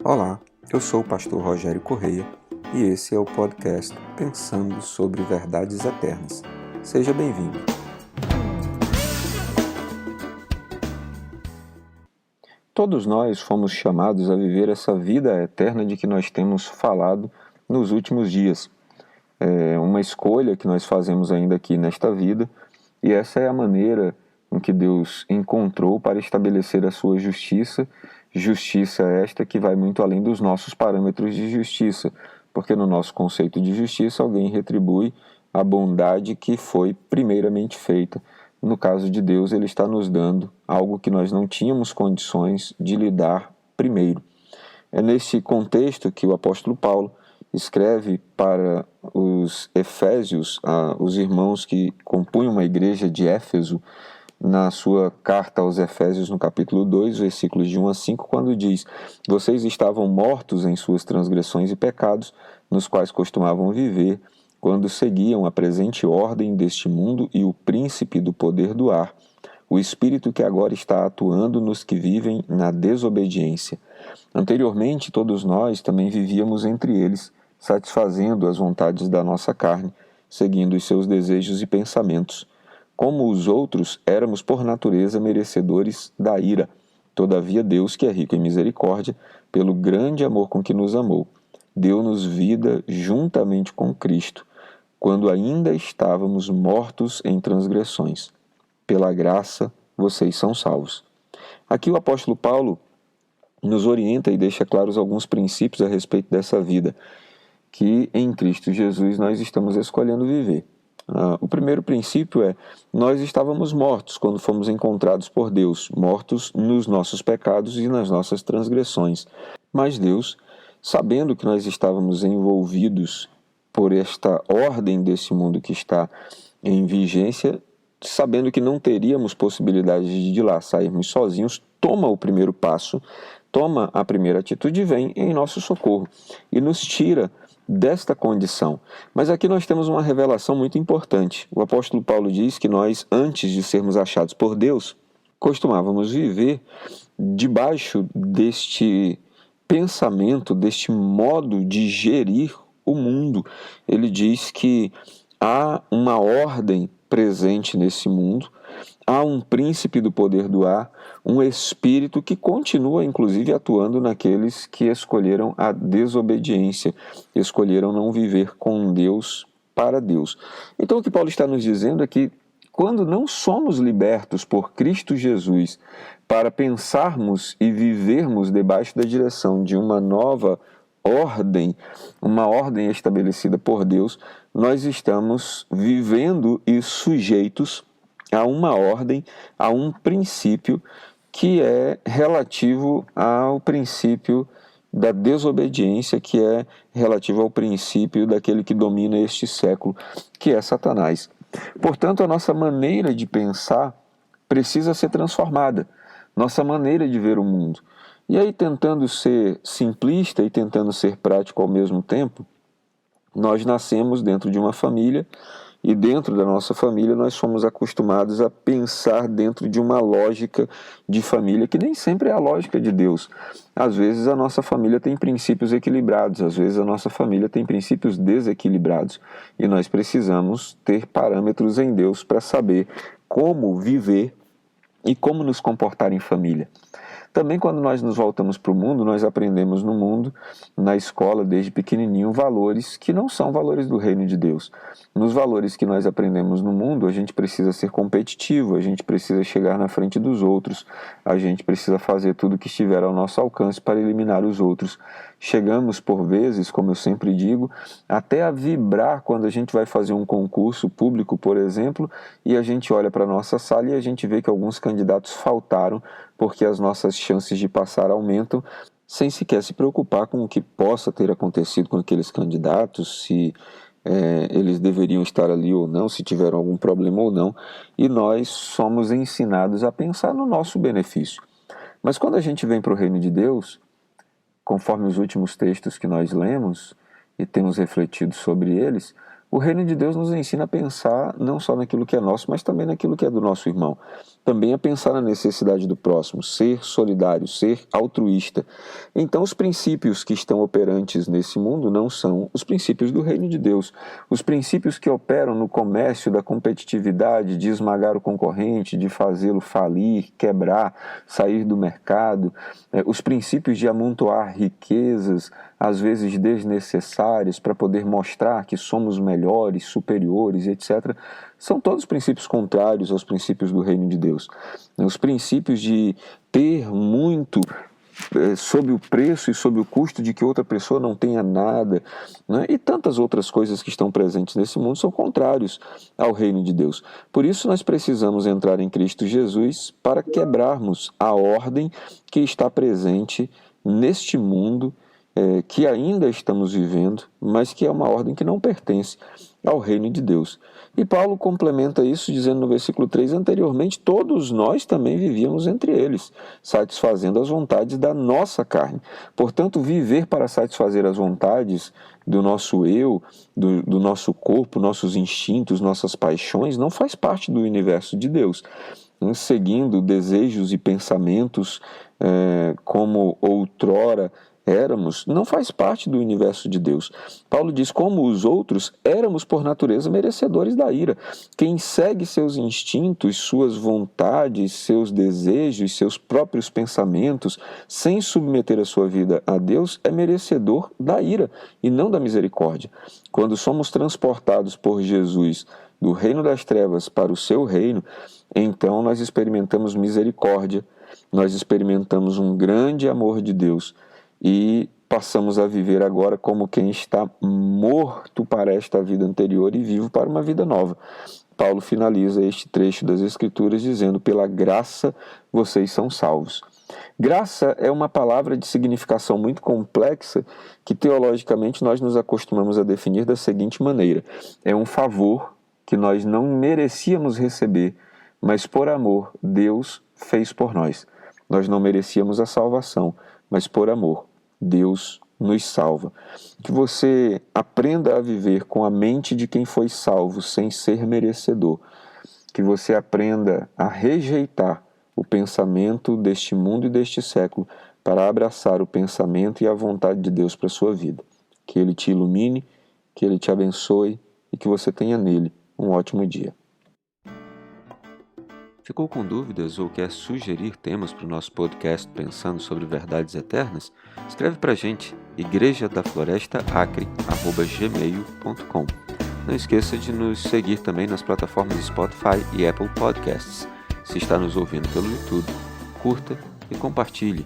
Olá, eu sou o pastor Rogério Correia e esse é o podcast Pensando sobre Verdades Eternas. Seja bem-vindo. Todos nós fomos chamados a viver essa vida eterna de que nós temos falado nos últimos dias. É uma escolha que nós fazemos ainda aqui nesta vida e essa é a maneira em que Deus encontrou para estabelecer a sua justiça, justiça esta que vai muito além dos nossos parâmetros de justiça, porque no nosso conceito de justiça alguém retribui a bondade que foi primeiramente feita. No caso de Deus, Ele está nos dando algo que nós não tínhamos condições de lhe dar primeiro. É nesse contexto que o apóstolo Paulo escreve para os Efésios, os irmãos que compunham a igreja de Éfeso, na sua carta aos Efésios, no capítulo 2, versículos de 1 a 5, quando diz: "Vocês estavam mortos em suas transgressões e pecados, nos quais costumavam viver, quando seguiam a presente ordem deste mundo e o príncipe do poder do ar, o espírito que agora está atuando nos que vivem na desobediência. Anteriormente, todos nós também vivíamos entre eles, satisfazendo as vontades da nossa carne, seguindo os seus desejos e pensamentos. Como os outros, éramos por natureza merecedores da ira. Todavia Deus, que é rico em misericórdia, pelo grande amor com que nos amou, deu-nos vida juntamente com Cristo, quando ainda estávamos mortos em transgressões. Pela graça, vocês são salvos." Aqui o apóstolo Paulo nos orienta e deixa claros alguns princípios a respeito dessa vida, que em Cristo Jesus nós estamos escolhendo viver. O primeiro princípio é: nós estávamos mortos quando fomos encontrados por Deus, mortos nos nossos pecados e nas nossas transgressões. Mas Deus, sabendo que nós estávamos envolvidos por esta ordem desse mundo que está em vigência, sabendo que não teríamos possibilidade de lá sairmos sozinhos, toma o primeiro passo, toma a primeira atitude e vem em nosso socorro e nos tira desta condição. Mas aqui nós temos uma revelação muito importante. O apóstolo Paulo diz que nós, antes de sermos achados por Deus, costumávamos viver debaixo deste pensamento, deste modo de gerir o mundo. Ele diz que há uma ordem presente nesse mundo, há um príncipe do poder do ar, um espírito que continua, inclusive, atuando naqueles que escolheram a desobediência, escolheram não viver com Deus, para Deus. Então, o que Paulo está nos dizendo é que, quando não somos libertos por Cristo Jesus para pensarmos e vivermos debaixo da direção de uma nova ordem, uma ordem estabelecida por Deus, nós estamos vivendo e sujeitos a uma ordem, a um princípio que é relativo ao princípio da desobediência, que é relativo ao princípio daquele que domina este século, que é Satanás. Portanto, a nossa maneira de pensar precisa ser transformada, nossa maneira de ver o mundo. E aí, tentando ser simplista e tentando ser prático ao mesmo tempo, nós nascemos dentro de uma família e dentro da nossa família nós somos acostumados a pensar dentro de uma lógica de família que nem sempre é a lógica de Deus. Às vezes a nossa família tem princípios equilibrados, às vezes a nossa família tem princípios desequilibrados e nós precisamos ter parâmetros em Deus para saber como viver e como nos comportar em família. Também, quando nós nos voltamos para o mundo, nós aprendemos no mundo, na escola, desde pequenininho, valores que não são valores do reino de Deus. Nos valores que nós aprendemos no mundo, a gente precisa ser competitivo, a gente precisa chegar na frente dos outros, a gente precisa fazer tudo o que estiver ao nosso alcance para eliminar os outros. Chegamos, por vezes, como eu sempre digo, até a vibrar quando a gente vai fazer um concurso público, por exemplo, e a gente olha para a nossa sala e a gente vê que alguns candidatos faltaram porque as nossas chances de passar aumentam, sem sequer se preocupar com o que possa ter acontecido com aqueles candidatos, se eles deveriam estar ali ou não, se tiveram algum problema ou não, e nós somos ensinados a pensar no nosso benefício. Mas quando a gente vem para o reino de Deus, conforme os últimos textos que nós lemos e temos refletido sobre eles, o reino de Deus nos ensina a pensar não só naquilo que é nosso, mas também naquilo que é do nosso irmão. também a pensar na necessidade do próximo, ser solidário, ser altruísta. Então, os princípios que estão operantes nesse mundo não são os princípios do reino de Deus. Os princípios que operam no comércio da competitividade, de esmagar o concorrente, de fazê-lo falir, quebrar, sair do mercado, os princípios de amontoar riquezas, às vezes desnecessárias, para poder mostrar que somos melhores, superiores, etc., são todos princípios contrários aos princípios do reino de Deus. Os princípios de ter muito sob o preço e sob o custo de que outra pessoa não tenha nada, né? E tantas outras coisas que estão presentes nesse mundo são contrários ao reino de Deus. Por isso nós precisamos entrar em Cristo Jesus para quebrarmos a ordem que está presente neste mundo que ainda estamos vivendo, mas que é uma ordem que não pertence ao reino de Deus. E Paulo complementa isso dizendo no versículo 3, anteriormente todos nós também vivíamos entre eles, satisfazendo as vontades da nossa carne. Portanto, viver para satisfazer as vontades do nosso eu, do nosso corpo, nossos instintos, nossas paixões, não faz parte do universo de Deus. Seguindo desejos e pensamentos como outrora éramos, não faz parte do universo de Deus. Paulo diz, como os outros, éramos por natureza merecedores da ira. Quem segue seus instintos, suas vontades, seus desejos, seus próprios pensamentos, sem submeter a sua vida a Deus, é merecedor da ira e não da misericórdia. Quando somos transportados por Jesus do reino das trevas para o seu reino, então nós experimentamos misericórdia, nós experimentamos um grande amor de Deus, e passamos a viver agora como quem está morto para esta vida anterior e vivo para uma vida nova. Paulo finaliza este trecho das Escrituras dizendo, pela graça vocês são salvos. Graça é uma palavra de significação muito complexa que teologicamente nós nos acostumamos a definir da seguinte maneira, é um favor que nós não merecíamos receber, mas por amor Deus fez por nós. Nós não merecíamos a salvação, mas por amor, Deus nos salva. Que você aprenda a viver com a mente de quem foi salvo, sem ser merecedor. Que você aprenda a rejeitar o pensamento deste mundo e deste século para abraçar o pensamento e a vontade de Deus para a sua vida. Que Ele te ilumine, que Ele te abençoe e que você tenha nele um ótimo dia. Ficou com dúvidas ou quer sugerir temas para o nosso podcast Pensando sobre Verdades Eternas? Escreve para a gente, igrejadaflorestaacre@gmail.com. Não esqueça de nos seguir também nas plataformas Spotify e Apple Podcasts. Se está nos ouvindo pelo YouTube, curta e compartilhe.